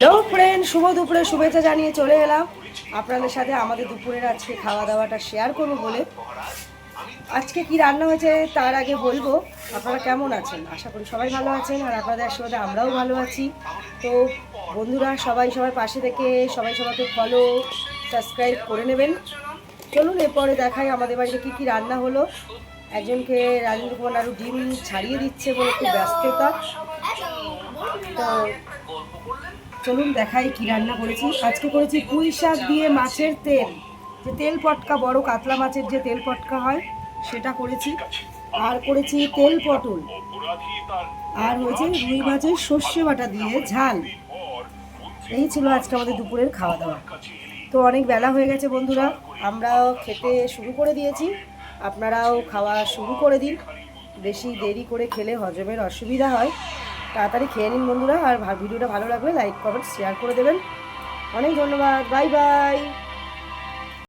Hello friend, শুভ দুপুরে শুভেচ্ছা জানিয়ে চলে এলাম আপনাদের সাথে আমাদের দুপুরের আজকে খাওয়া দাওয়াটা শেয়ার করবো বলে। আজকে কি রান্না হয়েছে তার আগে বলবো আপনারা কেমন আছেন। আশা করি সবাই ভালো আছেন, আর আপনাদের আশীর্বাদে আমরাও ভালো আছি। তো বন্ধুরা, সবাই সবার পাশে থেকে সবাই সবাইকে ফলো সাবস্ক্রাইব করে নেবেন। চলুন এরপরে দেখাই আমাদের বাড়িতে কি কি রান্না হলো। একজনকে রাজেন্দ্র কুমার নাড়ু ডিম ছাড়িয়ে দিচ্ছে বলে একটু ব্যস্ততা। তো চলুন দেখাই কি রান্না করেছি। আজকে করেছি পুঁই শাক দিয়ে মাছের তেল, যে তেল পটকা, বড় কাতলা মাছের যে তেল পটকা হয় সেটা করেছি। আর করেছি তেল পটল, আর হয়েছে রুই মাছের সর্ষে বাটা দিয়ে ঝাল। এই ছিল আজকে আমাদের দুপুরের খাওয়া দাওয়া। তো অনেক বেলা হয়ে গেছে বন্ধুরা, আমরাও খেতে শুরু করে দিয়েছি, আপনারাও খাওয়া শুরু করে দিন। বেশি দেরি করে খেলে হজমের অসুবিধা হয়, তাড়াতাড়ি খেয়ে নিন বন্ধুরা। আর ভিডিওটা ভালো লাগলে লাইক কমেন্ট শেয়ার করে দেবেন। অনেক ধন্যবাদ, বাই বাই।